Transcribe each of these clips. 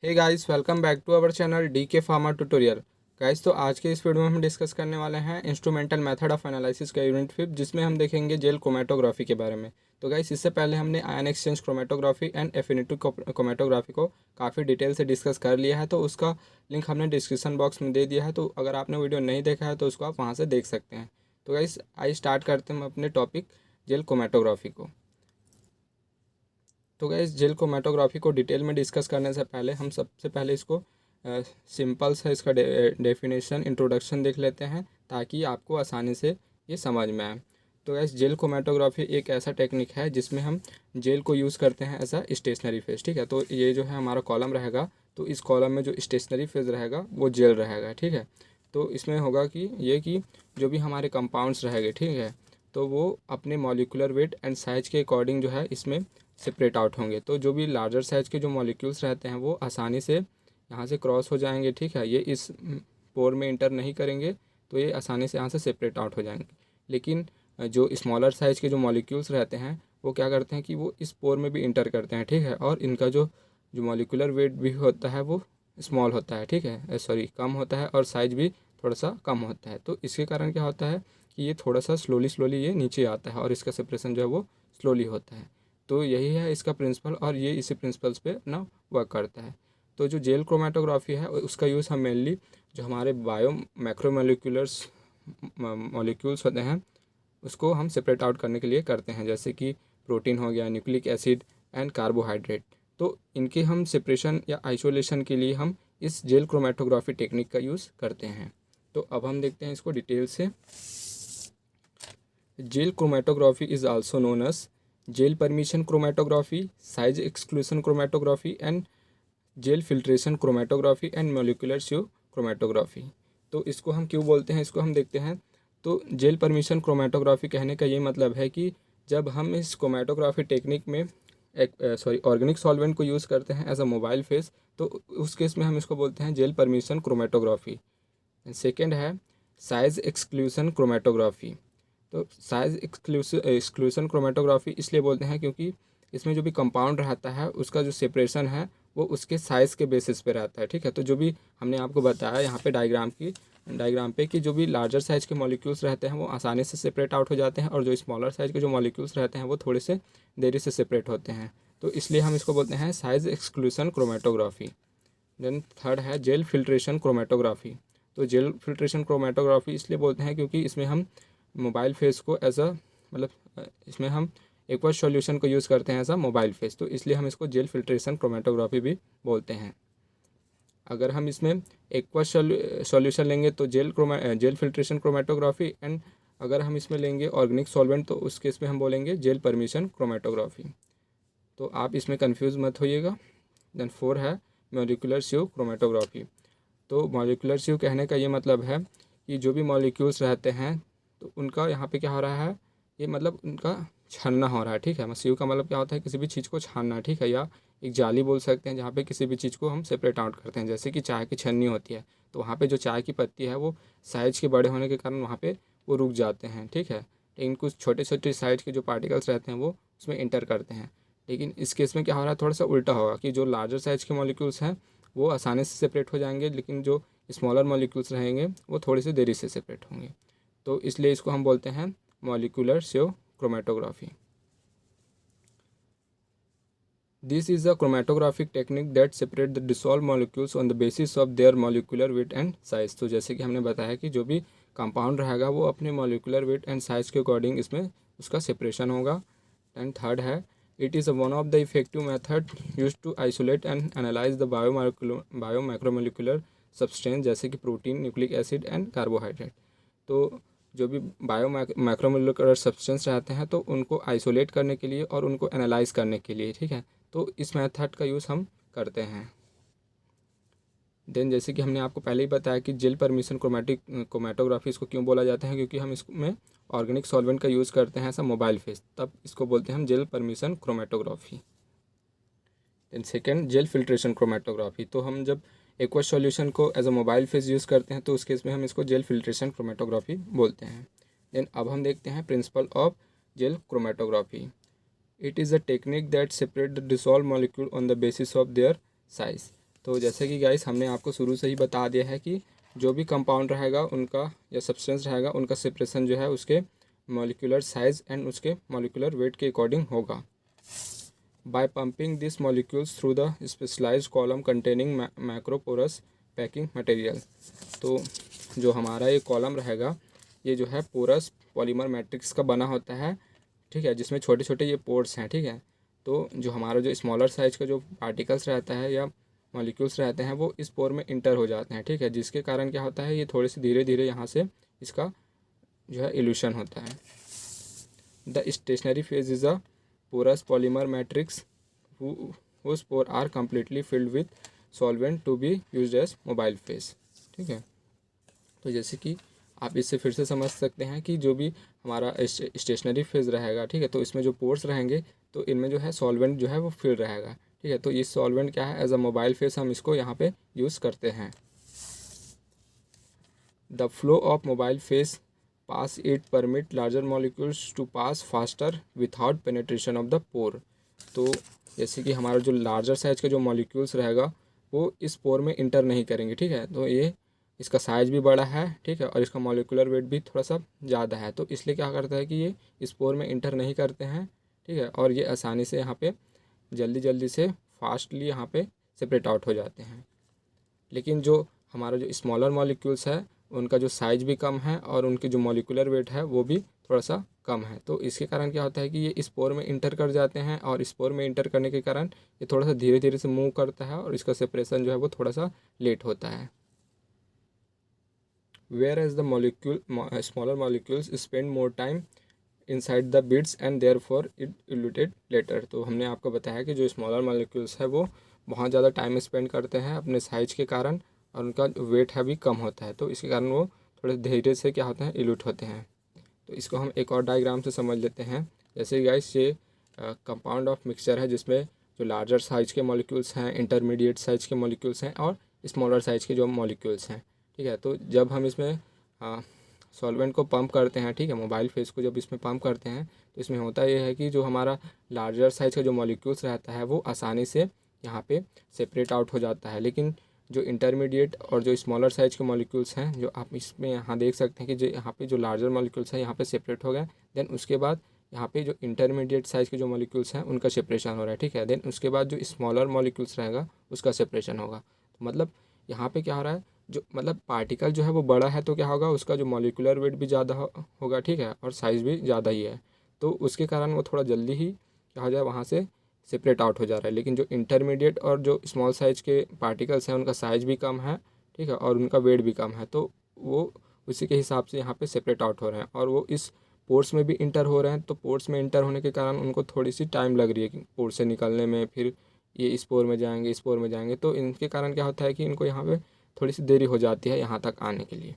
Hey guys, welcome back to our channel D K pharma tutorial. Guys, तो आज के इस वीडियो में हम डिस्कस करने वाले हैं इंस्ट्रूमेंटल मेथड ऑफ एनालिसिस का यूनिट 5, जिसमें हम देखेंगे जेल क्रोमेटोग्राफी के बारे में। तो गाइस, इससे पहले हमने ion exchange chromatography and affinity chromatography को काफ़ी डिटेल से डिस्कस कर लिया है, तो उसका लिंक हमने डिस्क्रिप्शन बॉक्स में दे दिया है। तो अगर आपने वीडियो नहीं देखा है तो उसको आप वहाँ से देख सकते हैं। तो गाइस, आइए स्टार्ट करते हैं अपने टॉपिक जेल क्रोमेटोग्राफी को। तो गाइस, जेल क्रोमेटोग्राफी को डिटेल में डिस्कस करने से पहले हम सबसे पहले इसको सिंपल सा इसका डेफिनेशन इंट्रोडक्शन देख लेते हैं, ताकि आपको आसानी से ये समझ में आए। तो गाइस, जेल क्रोमेटोग्राफी एक ऐसा टेक्निक है जिसमें हम जेल को यूज़ करते हैं एज अ स्टेशनरी फेज। ठीक है, तो ये जो है हमारा कॉलम रहेगा, तो इस कॉलम में जो स्टेशनरी फेज रहेगा वो जेल रहेगा। ठीक है, तो इसमें होगा कि जो भी हमारे कंपाउंड्स रहेंगे, ठीक है, तो वो अपने मॉलिक्यूलर वेट एंड साइज के अकॉर्डिंग जो है इसमें सेपरेट आउट होंगे। तो जो भी लार्जर साइज के जो मॉलिक्यूल्स रहते हैं वो आसानी से यहाँ से क्रॉस हो जाएंगे। ठीक है, ये इस पोर में इंटर नहीं करेंगे, तो ये आसानी से यहाँ से सेपरेट आउट हो जाएंगे। लेकिन जो स्मॉलर साइज़ के जो मॉलिक्यूल्स रहते हैं वो क्या करते हैं कि वो इस पोर में भी इंटर करते हैं। ठीक है, और इनका जो जो मॉलिक्यूलर वेट भी होता है वो स्मॉल होता है। ठीक है, सॉरी, कम होता है, और साइज भी थोड़ा सा कम होता है। तो इसके कारण क्या होता है कि ये थोड़ा सा स्लोली स्लोली ये नीचे आता है, और इसका सेपरेशन जो है वो स्लोली होता है। तो यही है इसका प्रिंसिपल, और ये इसी प्रिंसिपल्स पे अपना वर्क करता है। तो जो जेल क्रोमेटोग्राफी है उसका यूज़ हम मेनली जो हमारे बायो मैक्रोमोलिकुलर्स मॉलिक्यूल्स होते हैं उसको हम सेपरेट आउट करने के लिए करते हैं, जैसे कि प्रोटीन हो गया, न्यूक्लिक एसिड एंड कार्बोहाइड्रेट। तो इनके हम सेपरेशन या आइसोलेशन के लिए हम इस जेल क्रोमेटोग्राफी टेक्निक का यूज़ करते हैं। तो अब हम देखते हैं इसको डिटेल से। Gel chromatography is also known as gel permeation chromatography, size exclusion chromatography and gel filtration chromatography and molecular sieve chromatography. तो इसको हम क्यों बोलते हैं, इसको हम देखते हैं। तो जेल परमिशन क्रोमेटोग्राफी कहने का ये मतलब है कि जब हम इस क्रोमेटोग्राफी टेक्निक में एक ऑर्गेनिक सॉल्वेंट को यूज़ करते हैं एज अ मोबाइल फेस, तो उस केस में हम इसको बोलते हैं जेल परमिशन क्रोमेटोग्राफी। सेकेंड है साइज एक्सक्लूसन क्रोमेटोग्राफी। तो साइज एक्सक्लूसन क्रोमेटोग्राफी इसलिए बोलते हैं क्योंकि इसमें जो भी कंपाउंड रहता है उसका जो सेपरेशन है वो उसके साइज़ के बेसिस पे रहता है। ठीक है, तो जो भी हमने आपको बताया यहाँ पे डायग्राम पे कि जो भी लार्जर साइज़ के मॉलिक्यूल्स रहते हैं वो आसानी से सेपरेट आउट हो जाते हैं, और जो स्मॉलर साइज़ के जो मॉलिक्यूल्स रहते हैं वो थोड़े से देरी से सेपरेट होते हैं। तो इसलिए हम इसको बोलते हैं size exclusion chromatography. Then third है जेल फिल्ट्रेशन क्रोमेटोग्राफी। तो जेल फिल्ट्रेशन क्रोमेटोग्राफी इसलिए बोलते हैं क्योंकि इसमें हम मोबाइल फेस को एज अ इसमें हम एक्वस सॉल्यूशन को यूज़ करते हैं एज अ मोबाइल फेस, तो इसलिए हम इसको जेल फिल्ट्रेशन क्रोमेटोग्राफी भी बोलते हैं। अगर हम इसमें एक्वस सॉल्यूशन लेंगे तो जेल फिल्ट्रेशन क्रोमेटोग्राफी, एंड अगर हम इसमें लेंगे ऑर्गेनिक सॉल्वेंट तो उस केस में हम बोलेंगे जेल परमिशन क्रोमेटोग्राफी। तो आप इसमें कंफ्यूज मत होइएगा। देन फोर है मॉलिक्यूलर स्यू क्रोमेटोग्राफी। तो मॉलिक्यूलर स्यू कहने का ये मतलब है कि जो भी मॉलिक्यूल्स रहते हैं तो उनका यहाँ पे क्या हो रहा है, ये मतलब उनका छानना हो रहा है। ठीक है, स्यू का मतलब क्या होता है, किसी भी चीज़ को छानना। ठीक है, या एक जाली बोल सकते हैं जहाँ पे किसी भी चीज़ को हम सेपरेट आउट करते हैं, जैसे कि चाय की छन्नी होती है, तो वहाँ पे जो चाय की पत्ती है वो साइज़ के बड़े होने के कारण वहाँ पे वो रुक जाते हैं। ठीक है, लेकिन कुछ छोटे छोटे साइज के जो पार्टिकल्स रहते हैं वो उसमें इंटर करते हैं। लेकिन इस केस में क्या हो रहा है, थोड़ा सा उल्टा होगा कि जो लार्जर साइज़ के मॉलिक्यूल्स हैं वो आसानी से सेपरेट हो जाएंगे, लेकिन जो स्मॉलर मॉलिक्यूल्स रहेंगे वो थोड़ी सी देरी से सेपरेट होंगे। तो इसलिए इसको हम बोलते हैं molecular sieve chromatography. This is a chromatographic technique that separate the dissolved molecules on the basis of their molecular weight and size. तो जैसे कि हमने बताया कि जो भी कंपाउंड रहेगा वो अपने मॉलिक्यूलर वेट एंड साइज के अकॉर्डिंग इसमें उसका सेपरेशन होगा। एंड थर्ड है it is one of the effective method use to isolate and analyse the bio macromolecular substance, जैसे कि protein, nucleic acid and carbohydrate. तो जो भी बायो मैक्रोमोलिकुलर सब्सटेंस रहते हैं तो उनको आइसोलेट करने के लिए और उनको एनालाइज करने के लिए, ठीक है, तो इस मेथड का यूज़ हम करते हैं। देन जैसे कि हमने आपको पहले ही बताया कि जेल परमिशन क्रोमेटोग्राफी इसको क्यों बोला जाता है, क्योंकि हम इसमें ऑर्गेनिक सॉल्वेंट का यूज़ करते हैं ऐसा मोबाइल फेस, तब इसको बोलते हैं हम gel permeation chromatography. Then second gel filtration chromatography. तो हम जब एक्वस सॉल्यूशन को as a mobile phase use करते हैं तो उस केस में हम इसको जेल फिल्ट्रेशन क्रोमेटोग्राफी बोलते हैं। देन अब हम देखते हैं principle of jail chromatography. It is a technique that separate the dissolve molecule on the basis of their size. तो जैसे कि गाइस हमने आपको शुरू से ही बता दिया है कि जो भी कंपाउंड रहेगा उनका या सब्सटेंस रहेगा उनका सेपरेशन जो है उसके मॉलिक्यूलर साइज एंड उसके मॉलिक्यूलर वेट के अकॉर्डिंग होगा। By pumping this molecules through the specialised column containing macroporous packing material. तो जो हमारा ये कॉलम रहेगा ये जो है पोरस पॉलीमर मैट्रिक्स का बना होता है, ठीक है, जिसमें छोटे छोटे ये पोर्स हैं, ठीक है। तो जो हमारा जो स्मॉलर साइज का जो पार्टिकल्स रहता है या मॉलिक्यूल्स रहते हैं वो इस पोर में इंटर हो जाते हैं, ठीक है, जिसके कारण क्या होता है ये थोड़े से धीरे धीरे यहाँ से इसका जो है इल्यूशन होता है। The stationary phase is a porous polymer matrix whose pore are completely filled with solvent to be used as mobile phase, ठीक है। तो जैसे कि आप इससे फिर से समझ सकते हैं कि जो भी हमारा स्टेशनरी फेज रहेगा, ठीक है, तो इसमें जो पोर्स रहेंगे तो इनमें जो है सॉल्वेंट जो है वो फिल रहेगा, ठीक है। तो ये सॉल्वेंट क्या है, एज अ मोबाइल फेस हम इसको यहाँ पे यूज़ करते हैं। The flow of mobile phase pass it permit larger molecules to pass faster without penetration of the pore. तो जैसे कि हमारा जो लार्जर साइज का जो मॉलिक्यूल्स रहेगा वो इस पोर में इंटर नहीं करेंगे, ठीक है। तो ये इसका साइज़ भी बड़ा है, ठीक है, और इसका मॉलिक्यूलर वेट भी थोड़ा सा ज़्यादा है, तो इसलिए क्या करता है कि ये इस पोर में इंटर नहीं करते हैं, ठीक है, और ये आसानी से यहाँ पे जल्दी जल्दी से फास्टली यहाँ पे सेपरेट आउट हो जाते हैं। लेकिन जो हमारा जो स्मॉलर मॉलिक्यूल्स है उनका जो साइज़ भी कम है और उनके जो मॉलिक्यूलर वेट है वो भी थोड़ा सा कम है, तो इसके कारण क्या होता है कि ये इस पोर में इंटर कर जाते हैं और इस पोर में इंटर करने के कारण ये थोड़ा सा धीरे धीरे से मूव करता है और इसका सेपरेशन जो है वो थोड़ा सा लेट होता है। Whereas the molecule smaller molecules spend more time inside the beads and therefore it eluted later. तो हमने आपको बताया कि जो स्मॉलर मॉलिक्यूल्स है वो बहुत ज़्यादा टाइम स्पेंड करते हैं अपने साइज के कारण और उनका वेट है भी कम होता है, तो इसके कारण वो थोड़े धीरे से क्या होते हैं इल्यूट होते हैं। तो इसको हम एक और डायग्राम से समझ लेते हैं। जैसे गाइस ये कंपाउंड ऑफ मिक्सचर है जिसमें जो लार्जर साइज के मॉलिक्यूल्स हैं, इंटरमीडिएट साइज के मॉलिक्यूल्स हैं और स्मॉलर साइज के जो मॉलिक्यूल्स हैं, ठीक है। तो जब हम इसमें सॉल्वेंट को पंप करते हैं, ठीक है, मोबाइल फेस को जब इसमें पंप करते हैं तो इसमें होता ये है कि जो हमारा लार्जर साइज का जो मॉलिक्यूल्स रहता है वो आसानी से यहाँ पे सेपरेट आउट हो जाता है। लेकिन जो इंटरमीडिएट और जो स्मॉलर साइज के मॉलिक्यूल्स हैं जो आप इसमें यहाँ देख सकते हैं कि जो यहाँ पे जो लार्जर मॉलिक्यूल्स हैं यहाँ पे सेपरेट हो गए, देन उसके बाद यहाँ पे जो इंटरमीडिएट साइज के जो मॉलिक्यूल्स हैं उनका सेपरेशन हो रहा है, ठीक है। देन उसके बाद जो स्मॉलर मॉलिक्यूल्स रहेगा उसका सेपरेशन होगा। तो मतलब यहाँ पे क्या हो रहा है, जो मतलब पार्टिकल जो है वो बड़ा है तो क्या होगा उसका जो मॉलिक्यूलर वेट भी ज़्यादा होगा, ठीक है, और साइज़ भी ज़्यादा ही है, तो उसके कारण वो थोड़ा जल्दी ही क्या हो जाए वहाँ से सेपरेट आउट हो जा रहा है। लेकिन जो इंटरमीडिएट और जो स्मॉल साइज के पार्टिकल्स हैं उनका साइज़ भी कम है, ठीक है, और उनका वेट भी कम है, तो वो उसी के हिसाब से यहाँ पे सेपरेट आउट हो रहे हैं और वो इस पोर्स में भी इंटर हो रहे हैं। तो पोर्स में इंटर होने के कारण उनको थोड़ी सी टाइम लग रही है कि पोर्स से निकलने में, फिर ये इस पोर में जाएंगे, इस पोर में जाएंगे, तो इनके कारण क्या होता है कि इनको यहाँ पे थोड़ी सी देरी हो जाती है यहाँ तक आने के लिए।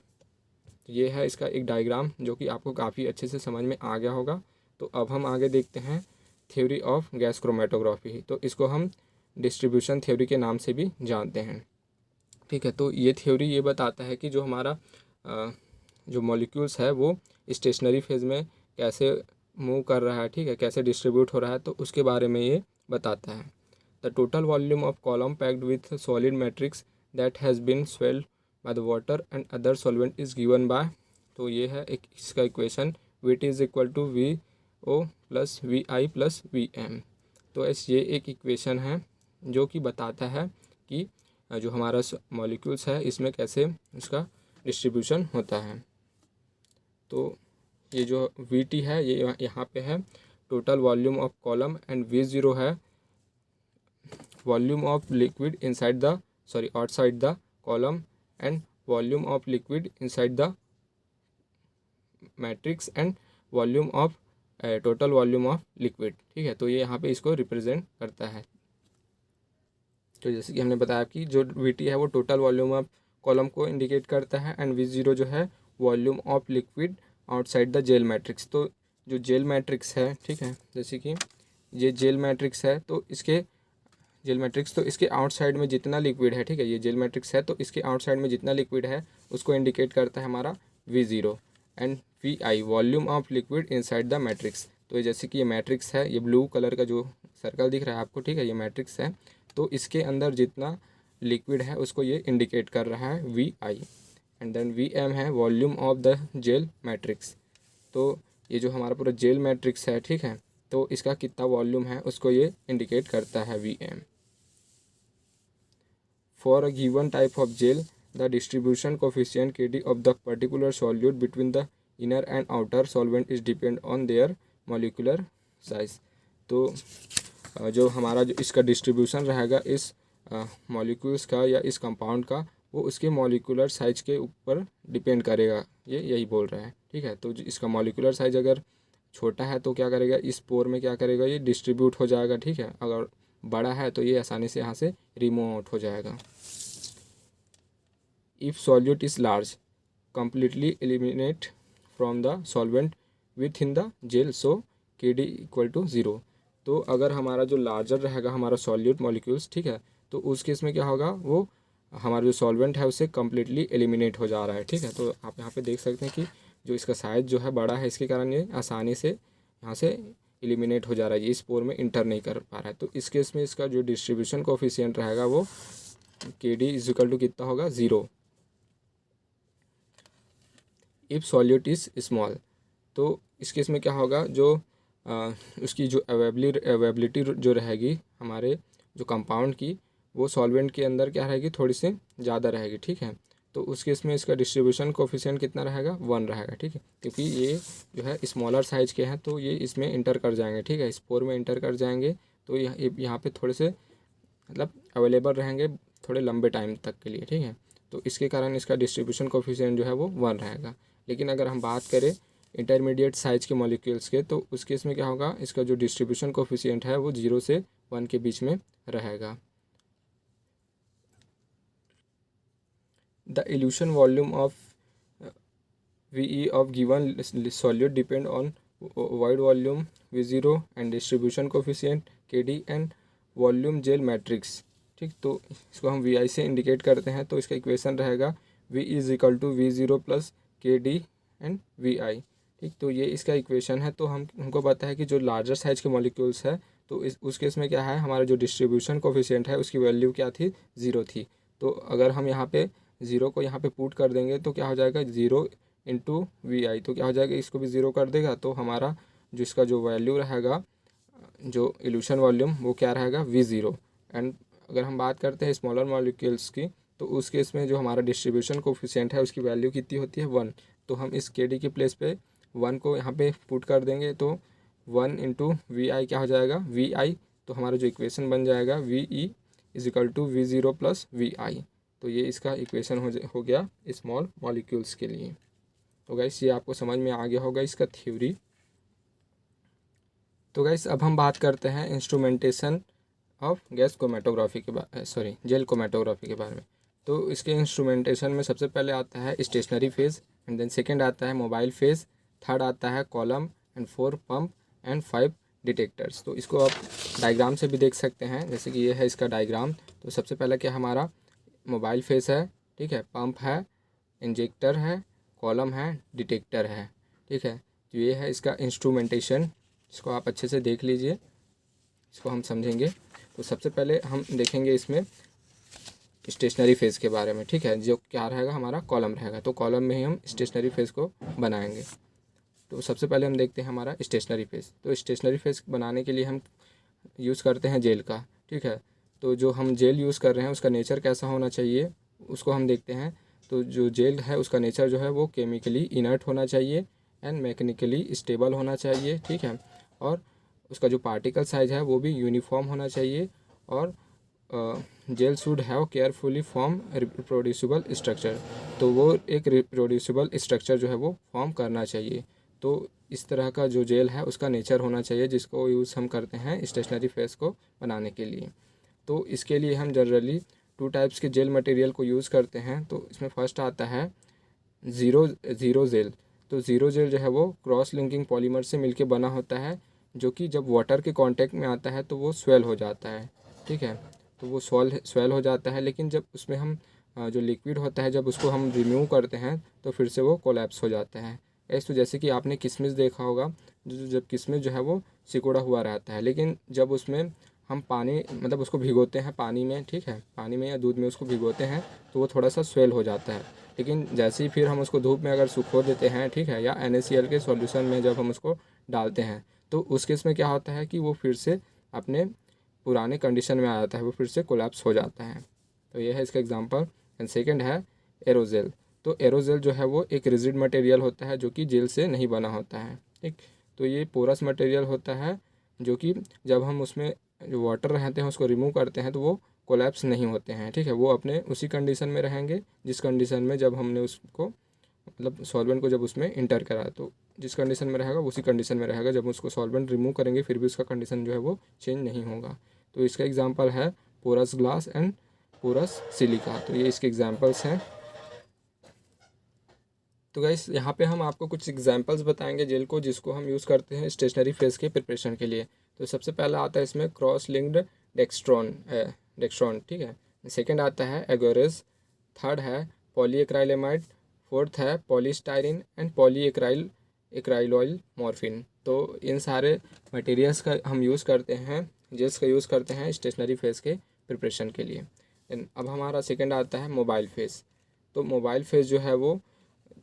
तो ये है इसका एक डायग्राम जो कि आपको काफ़ी अच्छे से समझ में आ गया होगा। तो अब हम आगे देखते हैं थ्योरी ऑफ गैस क्रोमेटोग्राफी। तो इसको हम डिस्ट्रीब्यूशन थ्योरी के नाम से भी जानते हैं, ठीक है। तो ये थ्योरी ये बताता है कि जो हमारा जो मॉलिक्यूल्स है वो स्टेशनरी फेज में कैसे मूव कर रहा है, ठीक है, कैसे डिस्ट्रीब्यूट हो रहा है, तो उसके बारे में ये बताता है। The total volume of column packed with solid matrix that has been swelled by the water and other solvent is given by, तो ये है एक इसका equation, Vt is equal to V O plus V I plus V M. तो ये एक equation है जो कि बताता है कि जो हमारा मॉलिक्यूल्स है इसमें कैसे उसका डिस्ट्रीब्यूशन होता है। तो ये जो वी टी है ये यहाँ पे है total volume of column and V zero है volume of liquid inside the outside the column and volume of liquid inside the matrix and volume of total volume of liquid, ठीक है। तो ये यहाँ पे इसको रिप्रेजेंट करता है। तो जैसे कि हमने बताया कि जो वी टी है वो टोटल वॉल्यूम ऑफ कॉलम को इंडिकेट करता है एंड वी ज़ीरो जो है volume of liquid outside the gel matrix. तो जो जेल मैट्रिक्स है, ठीक है, जैसे कि ये जेल मैट्रिक्स है तो इसके जेल मैट्रिक्स तो इसके आउटसाइड में जितना लिक्विड है, ठीक है, ये जेल मैट्रिक्स है तो इसके आउटसाइड में जितना लिक्विड है उसको इंडिकेट करता है हमारा V zero and V I volume of liquid inside the matrix. तो जैसे कि ये मैट्रिक्स है, ये ब्लू कलर का जो सर्कल दिख रहा है आपको, ठीक है, ये मैट्रिक्स है, तो इसके अंदर जितना लिक्विड है उसको ये इंडिकेट कर रहा है V I. And then V M है volume of the gel matrix. तो ये जो हमारा पूरा जेल मैट्रिक्स है, ठीक है, तो इसका कितना वॉल्यूम है उसको ये इंडिकेट करता है V M. For a given type of gel the distribution coefficient K D of the particular solute between the inner and outer solvent is depend on their molecular size. तो जो हमारा जो इसका डिस्ट्रीब्यूशन रहेगा इस molecules का या इस कंपाउंड का, वो उसके मॉलिक्यूलर साइज के ऊपर डिपेंड करेगा, ये यही बोल रहा है, ठीक है। तो इसका मॉलिक्यूलर साइज अगर छोटा है तो क्या करेगा, इस पोर में क्या करेगा, ये डिस्ट्रीब्यूट हो जाएगा, ठीक है। अगर बड़ा है तो ये आसानी से यहाँ से रिमूव आउट हो जाएगा। If solute is large completely eliminate from the solvent within the gel, so Kd equal to 0। तो अगर हमारा जो लार्जर रहेगा हमारा सॉल्यूट मॉलिक्यूल्स, ठीक है, तो उस केस में क्या होगा, वो हमारा जो सॉल्वेंट है उससे कम्प्लीटली एलिमिनेट हो जा रहा है, ठीक है। तो आप यहाँ पे देख सकते हैं कि जो इसका साइज जो है बड़ा है, इसके कारण ये आसानी से यहाँ से एलिमिनेट हो जा रहा है, ये इस पोर में इंटर नहीं कर पा रहा है। तो इस केस में इसका जो डिस्ट्रीब्यूशन कोफिशिएंट रहेगा वो Kd इज इक्वल टू कितना होगा, 0। इफ़ सॉल्यूट इज़ स्मॉल, तो इस केस में क्या होगा, जो उसकी जो अवेबिलिटी जो रहेगी हमारे जो कंपाउंड की, वो सॉल्वेंट के अंदर क्या रहेगी, थोड़ी सी ज़्यादा रहेगी, ठीक है। तो उस केस में इसका डिस्ट्रीब्यूशन कोफिशिएंट कितना रहेगा, 1 रहेगा, ठीक है, क्योंकि ये जो है स्मॉलर साइज़ के हैं तो ये इसमें इंटर कर जाएंगे, ठीक है, स्पोर में इंटर कर जाएंगे। तो यहाँ पे थोड़े से मतलब अवेलेबल रहेंगे थोड़े लंबे टाइम तक के लिए, ठीक है। तो इसके कारण इसका डिस्ट्रीब्यूशन कोफिशिएंट जो है वो 1 रहेगा। लेकिन अगर हम बात करें इंटरमीडिएट साइज के मॉलिक्यूल्स के, तो उस केस में क्या होगा, इसका जो डिस्ट्रीब्यूशन कोफिशिएंट है वो 0 से 1 के बीच में रहेगा। The elution volume of V of given solute depend on void volume V0 and distribution coefficient Kd and volume gel matrix, ठीक। तो इसको हम Vi से इंडिकेट करते हैं, तो इसका इक्वेशन रहेगा V is equal to V0 plus Kd and Vi, ठीक। तो ये इसका इक्वेशन है। तो हमको पता है कि जो लार्जर साइज के मॉलिक्यूल्स है, तो उस केस में क्या है, हमारा जो डिस्ट्रीब्यूशन कोफिशिएंट है उसकी वैल्यू क्या थी, 0 थी। तो अगर हम यहाँ पे 0 को यहाँ पे पुट कर देंगे तो क्या हो जाएगा, 0 इंटू Vi, तो क्या हो जाएगा, इसको भी 0 कर देगा, तो हमारा जो इसका जो वैल्यू रहेगा, जो इल्यूशन वॉल्यूम, वो क्या रहेगा, V0। एंड अगर हम बात करते हैं स्मॉलर मॉलिक्यूल्स की, तो उस केस में जो हमारा डिस्ट्रीब्यूशन कोफिशिएंट है उसकी वैल्यू कितनी होती है, 1। तो हम इस Kd की प्लेस पे 1 को यहाँ पे पुट कर देंगे, तो 1 इंटू Vi क्या हो जाएगा, Vi। तो हमारा जो इक्वेशन बन जाएगा Ve is equal to V0 plus Vi। तो ये इसका इक्वेशन हो गया स्मॉल मॉलिक्यूल्स के लिए। तो गाइस ये आपको समझ में आ गया होगा इसका थ्योरी। तो गाइस अब हम बात करते हैं इंस्ट्रूमेंटेशन ऑफ गैस क्रोमेटोग्राफी के बारे जेल क्रोमेटोग्राफी के बारे में। तो इसके इंस्ट्रूमेंटेशन में सबसे पहले आता है stationary phase, and then second आता है मोबाइल फेज़, थर्ड आता है column, and 4 pump and 5 detectors. तो इसको आप डायग्राम से भी देख सकते हैं, जैसे कि ये है इसका डायग्राम। तो सबसे पहले क्या हमारा मोबाइल फेज़ है, ठीक है, पंप है, इंजेक्टर है, कॉलम है, डिटेक्टर है, ठीक है। तो ये है इसका इंस्ट्रूमेंटेशन, इसको आप अच्छे से देख लीजिए, इसको हम समझेंगे। तो सबसे पहले हम देखेंगे इसमें स्टेशनरी फेज़ के बारे में, ठीक है, जो क्या रहेगा, हमारा कॉलम रहेगा। तो कॉलम में ही हम स्टेशनरी फेज़ को बनाएंगे। तो सबसे पहले हम देखते हैं हमारा स्टेशनरी फेज़। तो स्टेशनरी फेज़ बनाने के लिए हम यूज़ करते हैं जेल का, ठीक है। तो जो हम जेल यूज़ कर रहे हैं उसका नेचर कैसा होना चाहिए उसको हम देखते हैं। तो जो जेल है उसका नेचर जो है वो केमिकली इनर्ट होना चाहिए एंड मैकेनिकली स्टेबल होना चाहिए, ठीक है। और उसका जो पार्टिकल साइज़ है वो भी यूनिफॉर्म होना चाहिए, और gel should have carefully form reproducible structure. तो वो एक रिप्रोड्यूसिबल स्ट्रक्चर जो है वो फॉर्म करना चाहिए। तो इस तरह का जो जेल है उसका नेचर होना चाहिए, जिसको यूज़ हम करते हैं स्टेशनरी फेज़ को बनाने के लिए। तो इसके लिए हम जनरली 2 टाइप्स के जेल मटेरियल को यूज़ करते हैं। तो इसमें फर्स्ट आता है ज़ीरो जेल। तो ज़ीरो जेल जो है वो क्रॉस लिंकिंग पॉलीमर से मिलके बना होता है, जो कि जब वाटर के कांटेक्ट में आता है तो वो स्वेल हो जाता है, ठीक है। तो वो स्वेल हो जाता है, लेकिन जब उसमें हम जो लिक्विड होता है जब उसको हम रिमूव करते हैं तो फिर से वो कोलैप्स हो जाता है। ऐसे तो जैसे कि आपने किशमिश देखा होगा, जब किशमिश जो है वो सिकुड़ा हुआ रहता है, लेकिन जब उसमें हम पानी मतलब उसको भिगोते हैं पानी में, ठीक है, पानी में या दूध में उसको भिगोते हैं तो वो थोड़ा सा स्वेल हो जाता है। लेकिन जैसे ही फिर हम उसको धूप में अगर सुखो देते हैं, ठीक है, या NaCl के सॉल्यूशन में जब हम उसको डालते हैं तो उस केस में क्या होता है कि वो फिर से अपने पुराने कंडीशन में आ जाता है, वो फिर से कोलैप्स हो जाता है। तो ये है इसका एग्जांपल। एंड सेकंड है एरोजेल। तो एरोजेल जो है वो एक रिजिड मटेरियल होता है जो कि जेल से नहीं बना होता है, ठीक। तो ये पोरस मटेरियल होता है जो कि जब हम उसमें जो वाटर रहते हैं उसको रिमूव करते हैं तो वो कोलैप्स नहीं होते हैं, ठीक है, वो अपने उसी कंडीशन में रहेंगे जिस कंडीशन में जब हमने उसको मतलब सॉल्वेंट को जब उसमें इंटर करा, तो जिस कंडीशन में रहेगा उसी कंडीशन में रहेगा। जब उसको सॉल्वेंट रिमूव करेंगे फिर भी उसका कंडीशन जो है वो चेंज नहीं होगा। तो इसका एग्जांपल है porous glass and porous silica. तो ये इसके एग्जांपल्स हैं। तो गाइस यहाँ पे हम आपको कुछ एग्जांपल्स बताएंगे जेल को जिसको हम यूज़ करते हैं स्टेशनरी फेज के प्रिपरेशन के लिए। तो सबसे पहला आता है इसमें क्रॉस लिंक्ड डेक्स्ट्रॉन, ठीक है। सेकंड आता है एगोरेज। थर्ड है पॉलीएक्राइलेमाइड। फोर्थ है पॉलीस्टाइरिन एंड एक्राइलोइल मॉर्फिन। तो इन सारे मटेरियल्स का हम यूज़ करते हैं, जेल्स का यूज़ करते हैं स्टेशनरी फेज के प्रिपरेशन के लिए। अब हमारा सेकंड आता है मोबाइल फेज। तो मोबाइल फेज जो है वो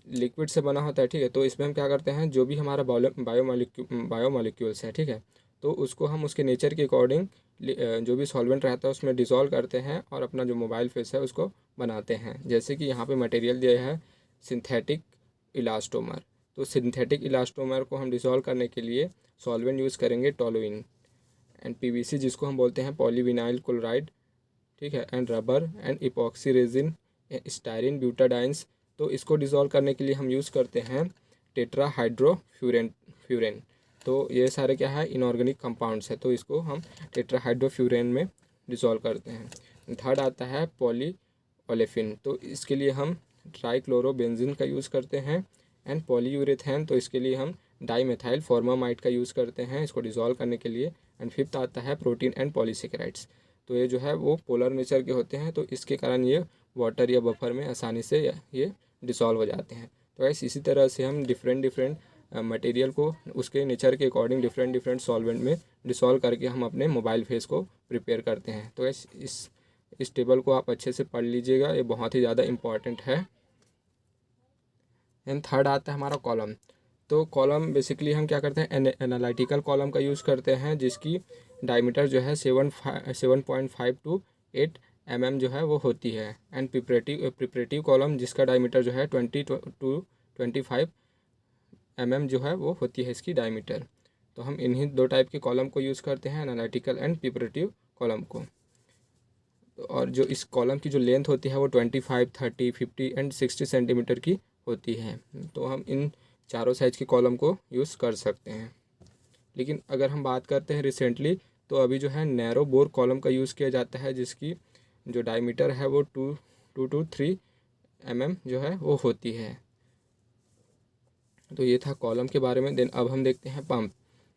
लिक्विड से बना होता है, ठीक है। तो इसमें हम क्या करते हैं, जो भी हमारा बायोमोलिक्यूल्स है, ठीक है, तो उसको हम उसके नेचर के अकॉर्डिंग जो भी सॉल्वेंट रहता है उसमें डिसॉल्व करते हैं और अपना जो मोबाइल फेस है उसको बनाते हैं। जैसे कि यहाँ पे मटेरियल दिया है सिंथेटिक इलास्टोमर। तो सिंथेटिक इलास्टोमर को हम डिसॉल्व करने के लिए सॉल्वेंट यूज़ करेंगे टोलुइन। एंड PVC जिसको हम बोलते हैं पॉलीविनाइल क्लोराइड, ठीक है, and rubber and epoxy resin, styrene, butadienes. तो इसको डिज़ोल्व करने के लिए हम यूज़ करते हैं टेट्राहाइड्रोफ्यूरेन। तो ये सारे क्या है, इनऑर्गेनिक कंपाउंड्स है, तो इसको हम टेट्राहाइड्रोफ्यूरेन में डिज़ोल्व करते हैं। थर्ड आता है पॉली ओलेफिन। तो इसके लिए हम ट्राइक्लोरोबेंजीन का यूज़ करते हैं। एंड पॉलीयूरेथेन, तो इसके लिए हम डाईमेथाइल फॉर्मामाइड का यूज़ करते हैं इसको डिज़ोल्व करने के लिए। एंड फिफ्थ आता है प्रोटीन एंड पॉलीसेकेराइड्स। तो ये जो है वो पोलर नेचर के होते हैं, तो इसके कारण ये वाटर या बफर में आसानी से ये डिसॉल्व हो जाते हैं। तो ऐसे इसी तरह से हम डिफरेंट मटेरियल को उसके नेचर के अकॉर्डिंग डिफरेंट सॉल्वेंट में डिसॉल्व करके हम अपने मोबाइल फेस को प्रिपेयर करते हैं। तो इस टेबल को आप अच्छे से पढ़ लीजिएगा, ये बहुत ही ज़्यादा इम्पॉर्टेंट है। एंड थर्ड आता है हमारा कॉलम। तो कॉलम बेसिकली हम क्या करते हैं, एनालिटिकल कॉलम का यूज़ करते हैं जिसकी डायमीटर जो है 7.5 to 8 mm जो है वो होती है। एंड प्रिपरेटिव कॉलम जिसका डायमीटर जो है 20 to 25 mm जो है वो होती है इसकी डायमीटर। तो हम इन्हीं दो टाइप के कॉलम को यूज़ करते हैं, एनालिटिकल एंड प्रिपरेटिव कॉलम को। और जो इस कॉलम की जो लेंथ होती है वो 25, 30, 50 एंड 60 सेंटीमीटर की होती है। तो हम इन चारों साइज़ के कॉलम को यूज़ कर सकते हैं। लेकिन अगर हम बात करते हैं रिसेंटली, तो अभी जो है नैरो बोर कॉलम का यूज़ किया जाता है जिसकी जो डायमीटर है वो 2 to 3 mm जो है वो होती है। तो ये था कॉलम के बारे में। देन अब हम देखते हैं पंप।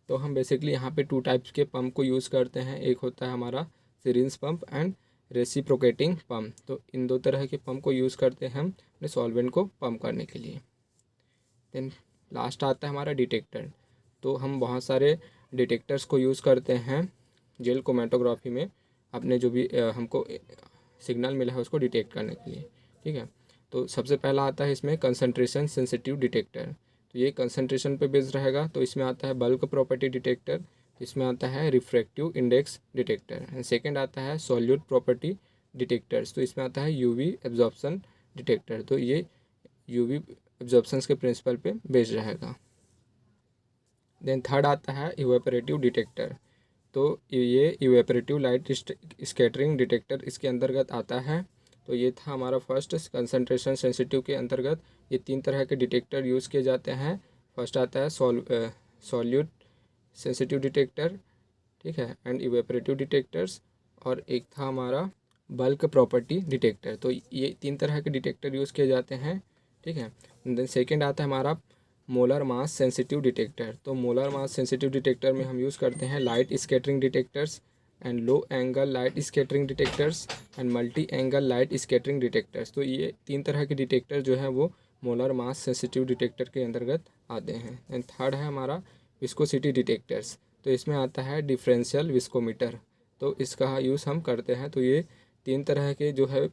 तो हम बेसिकली यहाँ पे 2 टाइप्स के पंप को यूज़ करते हैं। एक होता है हमारा syringe pump and reciprocating pump. तो इन दो तरह के पंप को यूज़ करते हैं हम अपने सॉल्वेंट को पंप करने के लिए। देन लास्ट आता है हमारा डिटेक्टर। तो हम बहुत सारे डिटेक्टर्स को यूज़ करते हैं जेल क्रोमैटोग्राफी में, अपने जो भी हमको सिग्नल मिला है उसको डिटेक्ट करने के लिए, ठीक है। तो सबसे पहला आता है इसमें कंसंट्रेशन सेंसिटिव डिटेक्टर। तो ये कंसंट्रेशन पे बेस्ड रहेगा। तो इसमें आता है बल्क प्रॉपर्टी डिटेक्टर, इसमें आता है refractive index detector. And second आता है सॉल्यूट प्रॉपर्टी डिटेक्टर्स। तो इसमें आता है UV एब्जॉर्प्शन डिटेक्टर। तो ये UV एब्जॉर्प्शंस के प्रिंसिपल पे बेस्ड रहेगा। देन थर्ड आता है इवेपोरेटिव डिटेक्टर। तो ये इवेपोरेटिव लाइट स्कैटरिंग डिटेक्टर इसके अंतर्गत आता है। तो ये था हमारा फर्स्ट कंसंट्रेशन सेंसिटिव के अंतर्गत ये 3 तरह के डिटेक्टर यूज़ किए जाते हैं। फर्स्ट आता है सॉल्यूट सेंसिटिव डिटेक्टर, ठीक है, एंड इवेपोरेटिव डिटेक्टर्स, और एक था हमारा बल्क प्रॉपर्टी डिटेक्टर। तो ये 3 तरह के डिटेक्टर यूज़ किए जाते हैं, ठीक है। देन सेकेंड आता है हमारा मोलर मास सेंसिटिव डिटेक्टर। तो मोलर मास सेंसिटिव डिटेक्टर में हम यूज़ करते हैं light scattering detectors and low angle light scattering detectors and multi angle light scattering detectors. तो ये 3 तरह के डिटेक्टर जो है वो मोलर मास सेंसिटिव डिटेक्टर के अंतर्गत आते हैं। एंड थर्ड है हमारा विस्कोसिटी डिटेक्टर्स। तो इसमें आता है डिफरेंशियल विस्कोमीटर। तो इसका यूज़ हम करते हैं। तो ये 3 तरह के जो है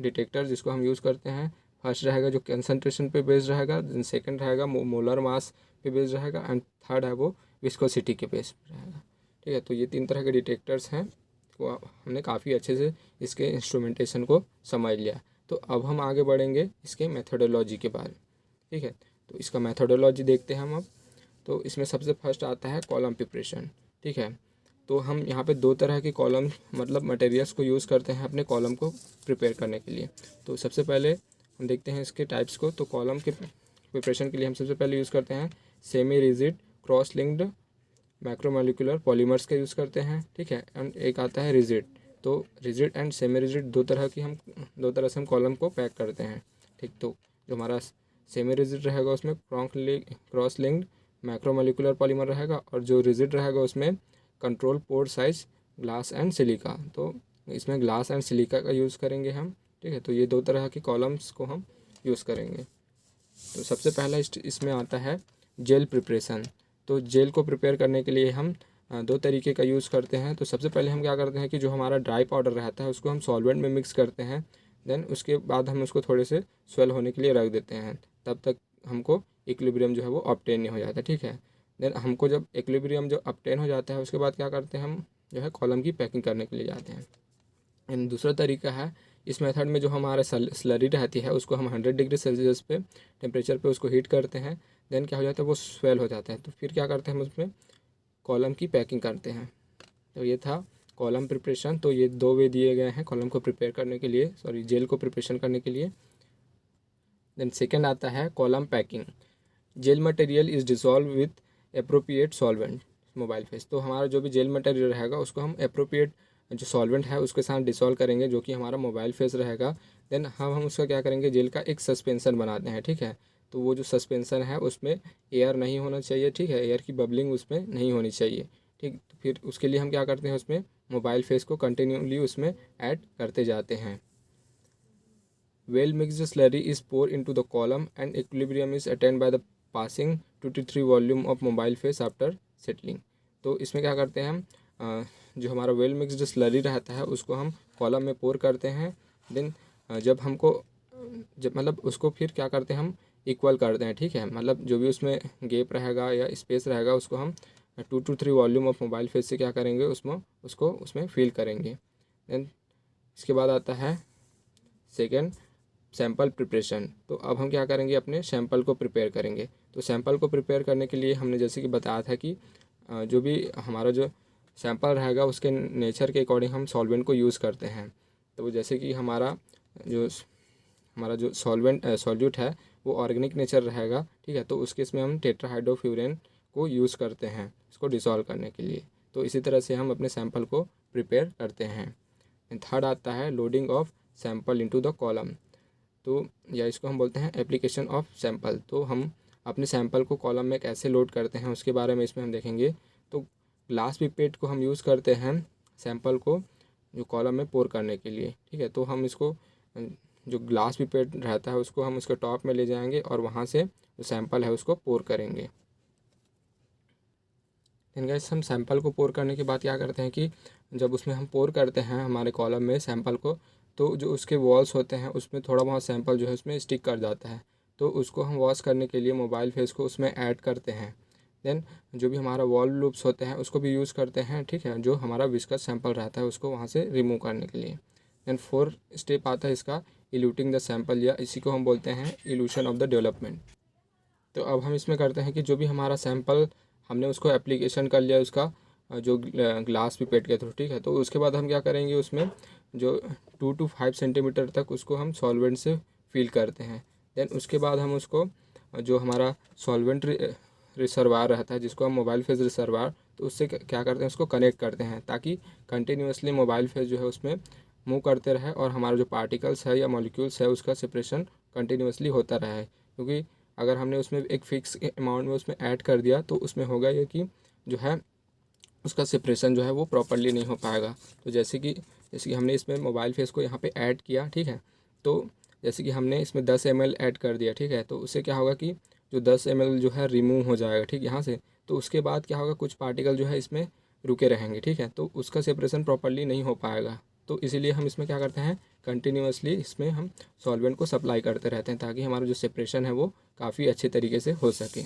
डिटेक्टर जिसको हम यूज़ करते हैं, फर्स्ट रहेगा जो कंसंट्रेशन पे बेस्ड रहेगा, देन सेकंड रहेगा मोलर मास पे बेस्ड रहेगा, एंड थर्ड है वो विस्कोसिटी के बेस पे रहेगा। ठीक है, तो ये 3 तरह के डिटेक्टर्स हैं। तो हमने काफ़ी अच्छे से इसके इंस्ट्रूमेंटेशन को समझ लिया। तो अब हम आगे बढ़ेंगे इसके मेथोडोलॉजी के बारे में। ठीक है, तो इसका मेथोडोलॉजी देखते हैं हम अब। तो इसमें सबसे फर्स्ट आता है कॉलम प्रिपरेशन। ठीक है, तो हम यहाँ पे 2 तरह के कॉलम मतलब मटेरियल्स को यूज़ करते हैं अपने कॉलम को प्रिपेयर करने के लिए। तो सबसे पहले हम देखते हैं इसके टाइप्स को। तो कॉलम के प्रिपरेशन के लिए हम सबसे पहले यूज़ करते हैं semi rigid cross linked macromolecular polymers का यूज़ करते हैं। ठीक है, एंड एक आता है रिजिड। तो रिजिड एंड सेमी रिजिड 2 तरह से हम कॉलम को पैक करते हैं। ठीक, तो जो हमारा सेमी रिजिड रहेगा उसमें क्रॉस लिंक्ड मैक्रोमोलिकुलर पॉलीमर रहेगा, और जो रिजिड रहेगा उसमें control pore size glass and silica. तो इसमें ग्लास एंड सिलिका का यूज़ करेंगे हम। ठीक है, तो ये 2 तरह के कॉलम्स को हम यूज़ करेंगे। तो सबसे पहला इसमें आता है जेल प्रिपरेशन। तो जेल को प्रिपेयर करने के लिए हम 2 तरीके का यूज़ करते हैं। तो सबसे पहले हम क्या करते हैं कि जो हमारा ड्राई पाउडर रहता है उसको हम सॉल्वेंट में मिक्स करते हैं। देन उसके बाद हम उसको थोड़े से स्वेल होने के लिए रख देते हैं, तब तक हमको इक्विलिब्रियम जो है वो ऑब्टेन नहीं हो जाता। ठीक है, देन हमको जब इक्विलिब्रियम जो ऑब्टेन हो जाता है उसके बाद क्या करते हैं हम जो है कॉलम की पैकिंग करने के लिए जाते हैं। एंड दूसरा तरीका है, इस मेथड में जो हमारा स्लरी रहती है उसको हम 100 डिग्री सेल्सियस पे टेम्परेचर पे उसको हीट करते हैं। देन क्या हो जाता है वो स्वेल हो जाता है। तो फिर क्या करते हैं हम उसमें कॉलम की पैकिंग करते हैं। तो ये था कॉलम प्रिपरेशन। तो ये 2 वे दिए गए हैं कॉलम को प्रिपेयर करने के लिए, जेल को प्रिपरेशन करने के लिए। देन सेकेंड आता है column packing. Gel material is dissolve with appropriate solvent mobile phase. तो हमारा जो भी जेल मटेरियल रहेगा उसको हम अप्रोप्रिएट जो सॉल्वेंट है उसके साथ डिसॉल्व करेंगे, जो कि हमारा मोबाइल फेस रहेगा। देन हम उसका क्या करेंगे, जेल का एक सस्पेंसन बनाते हैं। ठीक है, तो वो जो सस्पेंसन है उसमें एयर नहीं होना चाहिए। ठीक है, एयर की बबलिंग उसमें नहीं होनी चाहिए। ठीक, तो फिर उसके लिए हम क्या करते हैं उसमें मोबाइल फेस को कंटिन्यूली उसमें ऐड करते जाते हैं। Well mixed slurry is pour into the column and equilibrium is attend by the passing 2 to 3 volume of mobile phase after settling. तो इसमें क्या करते हैं हम जो हमारा वेल मिक्स्ड स्लरी रहता है उसको हम कॉलम में पोर करते हैं। देन जब मतलब उसको फिर क्या करते हैं हम इक्वल करते हैं। ठीक है, मतलब जो भी उसमें गैप रहेगा या स्पेस रहेगा उसको हम 2 to 3 volume of mobile face से क्या करेंगे उसमें फिल करेंगे। देन इसके बाद आता है सेकेंड सैंपल प्रिपरेशन। तो अब हम क्या करेंगे, अपने सैंपल को प्रिपेयर करेंगे। तो सैंपल को प्रिपेयर करने के लिए हमने जैसे कि बताया था कि जो भी हमारा जो सैंपल रहेगा उसके नेचर के अकॉर्डिंग हम सॉल्वेंट को यूज़ करते हैं। तो जैसे कि हमारा जो सॉल्यूट है वो ऑर्गेनिक नेचर रहेगा। ठीक है, तो उसके इसमें हम टेट्राहाइड्रोफ्यूरेन को यूज़ करते हैं इसको डिसॉल्व करने के लिए। तो इसी तरह से हम अपने सैंपल को प्रिपेयर करते हैं। थर्ड आता है loading of sample into the column. तो या इसको हम बोलते हैं एप्लीकेशन ऑफ सैंपल। तो हम अपने सैंपल को कॉलम में कैसे लोड करते हैं उसके बारे में इसमें हम देखेंगे। तो ग्लास पिपेट को हम यूज़ करते हैं सैंपल को जो कॉलम में पोर करने के लिए। ठीक है, तो हम इसको जो ग्लास पिपेट रहता है उसको हम उसके टॉप में ले जाएंगे और वहाँ से जो सैंपल है उसको पोर करेंगे। गाइस हम सैंपल को पोर करने के बाद क्या करते हैं कि जब उसमें हम पोर करते हैं हमारे कॉलम में सैंपल को, तो जो उसके वॉल्स होते हैं उसमें थोड़ा बहुत सैंपल जो है उसमें स्टिक कर जाता है। तो उसको हम वॉश करने के लिए मोबाइल फेस को उसमें ऐड करते हैं। देन जो भी हमारा वॉल लूप्स होते हैं उसको भी यूज़ करते हैं। ठीक है, जो हमारा विस्कस सैंपल रहता है उसको वहाँ से रिमूव करने के लिए। देन 4 स्टेप आता है इसका इल्यूटिंग द सैंपल, या इसी को हम बोलते हैं इल्यूशन ऑफ द डेवलपमेंट। तो अब हम इसमें करते हैं कि जो भी हमारा सैंपल हमने उसको एप्लीकेशन कर लिया उसका जो ग्लास पिपेट के थ्रू। ठीक है, तो उसके बाद हम क्या करेंगे उसमें जो 2 to 5 सेंटीमीटर तक उसको हम सॉल्वेंट से फिल करते हैं। देन उसके बाद हम उसको जो हमारा सॉल्वेंट रिसर्वायर रहता है जिसको हम मोबाइल फेस रिसर्वायर, तो उससे क्या करते हैं उसको कनेक्ट करते हैं ताकि कंटिन्यूसली मोबाइल फेस जो है उसमें मूव करते रहे और हमारा जो पार्टिकल्स है या मॉलिक्यूल्स है उसका सेपरेशन कंटिन्यूसली होता रहे। क्योंकि अगर हमने उसमें एक फिक्स अमाउंट में उसमें ऐड कर दिया तो उसमें होगा ये कि जो है उसका सेपरेशन जो है वो प्रॉपरली नहीं हो पाएगा। तो जैसे कि हमने इसमें मोबाइल फेस को यहाँ पे ऐड किया। ठीक है, तो जैसे कि हमने इसमें 10 ml ऐड कर दिया। ठीक है, तो उससे क्या होगा कि जो 10 ml जो है रिमूव हो जाएगा। ठीक, यहाँ से तो उसके बाद क्या होगा कुछ पार्टिकल जो है इसमें रुके रहेंगे, ठीक है, तो उसका सेपरेशन प्रॉपर्ली नहीं हो पाएगा। तो इसीलिए हम इसमें क्या करते हैं, कंटिन्यूअसली इसमें हम सॉल्वेंट को सप्लाई करते रहते हैं ताकि हमारा जो सेपरेशन है वो काफ़ी अच्छे तरीके से हो सके।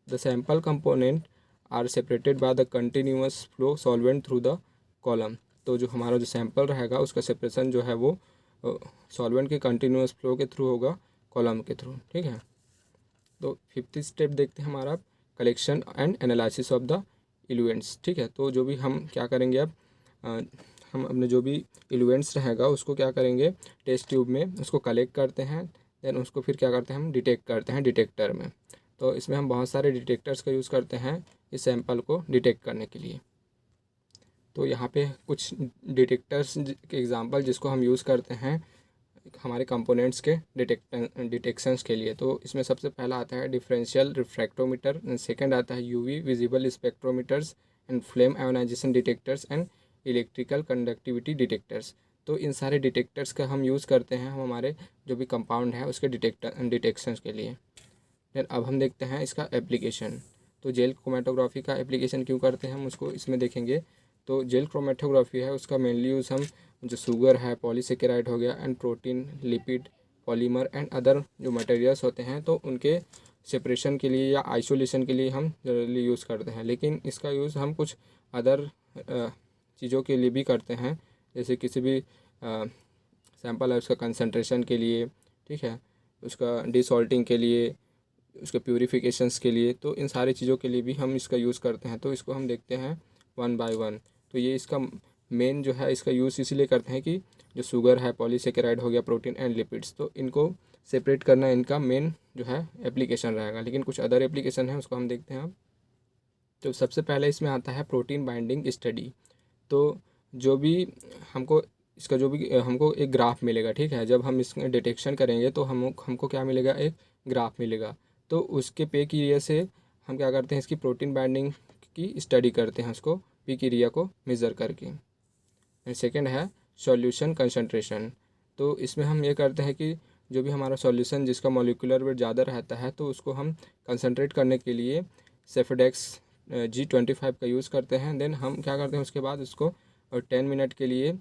The sample component are separated by the continuous flow solvent through the column. तो जो हमारा जो सैंपल रहेगा उसका सेपरेशन जो है वो सॉल्वेंट के कंटिन्यूअस फ्लो के थ्रू होगा, कॉलम के थ्रू, ठीक है। तो 5th स्टेप देखते हैं हमारा collection and analysis of the eluents, ठीक है। तो जो भी हम क्या करेंगे अब, हम अपने जो भी इल्यूएंट्स रहेगा उसको क्या करेंगे, टेस्ट ट्यूब में उसको कलेक्ट करते हैं, देन उसको फिर क्या करते हैं, हम डिटेक्ट करते हैं डिटेक्टर में। तो इसमें हम बहुत सारे डिटेक्टर्स का यूज़ करते हैं इस सैंपल को डिटेक्ट करने के लिए। तो यहाँ पे कुछ डिटेक्टर्स के एग्जांपल जिसको हम यूज़ करते हैं हमारे कंपोनेंट्स के डिटेक्शंस के लिए। तो इसमें सबसे पहला आता है डिफरेंशियल रिफ्रैक्टोमीटर, सेकंड आता है UV visible spectrometers and flame ionization detectors and electrical conductivity detectors. तो इन सारे डिटेक्टर्स का हम यूज़ करते हैं हम हमारे जो भी कंपाउंड है उसके डिटेक्शंस के लिए। देन अब हम देखते हैं इसका एप्लीकेशन। तो जेल क्रोमेटोग्राफी का एप्लीकेशन क्यों करते हैं हम उसको इसमें देखेंगे। तो जेल क्रोमेटोग्राफी है उसका मेनली यूज़ हम जो शुगर है, पॉलीसेकेराइड हो गया, and protein, lipid, polymer and other जो मटेरियल्स होते हैं तो उनके सेपरेशन के लिए या आइसोलेशन के लिए हम जनरली यूज़ करते हैं। लेकिन इसका यूज़ हम कुछ अदर चीज़ों के लिए भी करते हैं, जैसे किसी भी सैंपल है उसका कंसंट्रेशन के लिए, ठीक है, उसका डिसॉल्टिंग के लिए, उसके प्यूरिफिकेशंस के लिए। तो इन सारी चीज़ों के लिए भी हम इसका यूज़ करते हैं। तो इसको हम देखते हैं 1 बाय 1। तो ये इसका मेन जो है इसका यूज़ इसीलिए करते हैं कि जो शुगर है, पॉलीसेकेराइड हो गया, प्रोटीन एंड लिपिड्स, तो इनको सेपरेट करना इनका मेन जो है एप्लीकेशन रहेगा। लेकिन कुछ अदर एप्लीकेशन है उसको हम देखते हैं अब। तो सबसे पहले इसमें आता है प्रोटीन बाइंडिंग स्टडी। तो जो भी हमको इसका जो भी हमको एक ग्राफ मिलेगा, ठीक है, जब हम इसमें डिटेक्शन करेंगे तो हमको क्या मिलेगा, एक ग्राफ मिलेगा। तो उसके पे की एरिया से हम क्या करते हैं, इसकी प्रोटीन बाइंडिंग की स्टडी करते हैं उसको पी की एरिया को मेज़र करके। एंड सेकेंड है सॉल्यूशन कंसंट्रेशन। तो इसमें हम ये करते हैं कि जो भी हमारा सॉल्यूशन जिसका मॉलिक्यूलर वेट ज़्यादा रहता है तो उसको हम कंसंट्रेट करने के लिए सेफेडेक्स G25 का यूज़ करते हैं। देन हम क्या करते हैं उसके बाद उसको 10 मिनट के लिए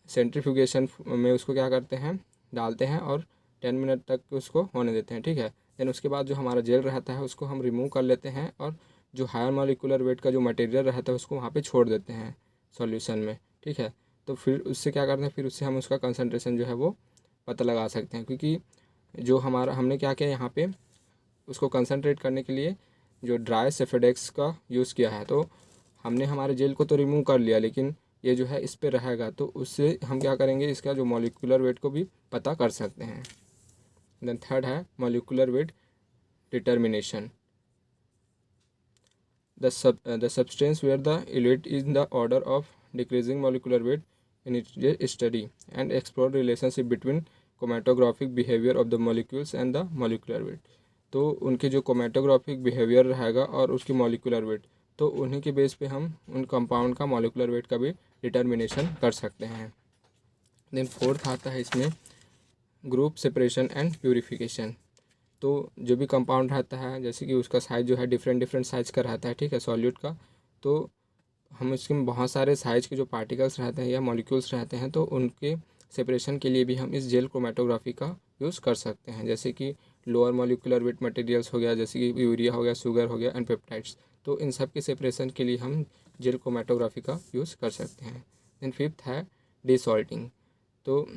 सेंट्रीफ्यूगेशन में उसको क्या करते हैं, डालते हैं और 10 मिनट तक उसको होने देते हैं, ठीक है। देन उसके बाद जो हमारा जेल रहता है उसको हम रिमूव कर लेते हैं और जो हायर मॉलिक्यूलर वेट का जो मटेरियल रहता है उसको वहाँ पे छोड़ देते हैं सॉल्यूशन में, ठीक है। तो फिर उससे क्या करते हैं, फिर उससे हम उसका कंसंट्रेशन जो है वो पता लगा सकते हैं, क्योंकि जो हमारा हमने क्या किया यहाँ पे उसको कंसंट्रेट करने के लिए जो ड्राई सेफेडेक्स का यूज़ किया है। तो हमने हमारे जेल को तो रिमूव कर लिया, लेकिन ये जो है इस पर रहेगा, तो उससे हम क्या करेंगे, इसका जो मॉलिक्यूलर वेट को भी पता कर सकते हैं। देन थर्ड है molecular weight determination. The substance where the eluate is in the order of decreasing molecular weight in its study and explore relationship between chromatographic behavior of the molecules and the molecular weight। तो उनके जो chromatographic behavior रहेगा और उसकी molecular weight, तो उन्हीं के base पे हम उन कंपाउंड का molecular weight का भी डिटर्मिनेशन कर सकते हैं। देन फोर्थ आता है इसमें ग्रुप सेपरेशन एंड प्यूरिफिकेशन। तो जो भी कंपाउंड रहता है जैसे कि उसका साइज़ जो है डिफरेंट साइज़ का रहता है, ठीक है, सॉल्यूट का। तो हम इसमें बहुत सारे साइज़ के जो पार्टिकल्स रहते हैं या मॉलिक्यूल्स रहते हैं तो उनके सेपरेशन के लिए भी हम इस जेल क्रोमेटोग्राफी का यूज़ कर सकते हैं, जैसे कि लोअर मॉलिक्यूलर वेट मटेरियल्स हो गया, जैसे कि यूरिया हो गया, शुगर हो गया एंड पेप्टाइड्स। तो इन सब के सेपरेशन के लिए हम जेल क्रोमेटोग्राफी का यूज़ कर सकते हैं। देन फिफ्थ है डिसॉल्टिंग। तो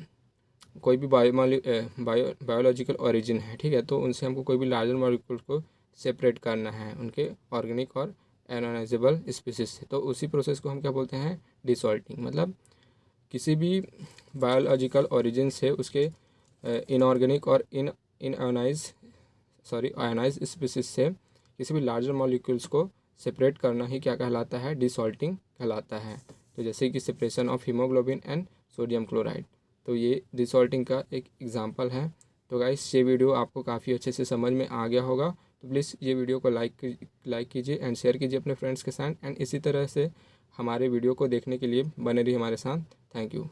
कोई भी बायोलॉजिकल ओरिजिन है, ठीक है, तो उनसे हमको कोई भी लार्जर मॉलिक्यूल को सेपरेट करना है उनके ऑर्गेनिक और एनालाइजेबल स्पीसीज से। तो उसी प्रोसेस को हम क्या बोलते हैं, डिसॉल्टिंग। मतलब किसी भी बायोलॉजिकल ओरिजिन से उसके इनऑर्गेनिक और आयोनाइज स्पीसीज से किसी भी लार्जर मॉलिक्यूल्स को सेपरेट करना ही क्या कहलाता है, डिसॉल्टिंग कहलाता है। तो जैसे कि separation of haemoglobin and sodium chloride, तो ये डिसॉल्टिंग का एक एग्जांपल है। तो गाइस ये वीडियो आपको काफ़ी अच्छे से समझ में आ गया होगा। तो प्लीज़ ये वीडियो को लाइक कीजिए एंड शेयर कीजिए अपने फ्रेंड्स के साथ। एंड इसी तरह से हमारे वीडियो को देखने के लिए बने रहिए हमारे साथ। Thank you.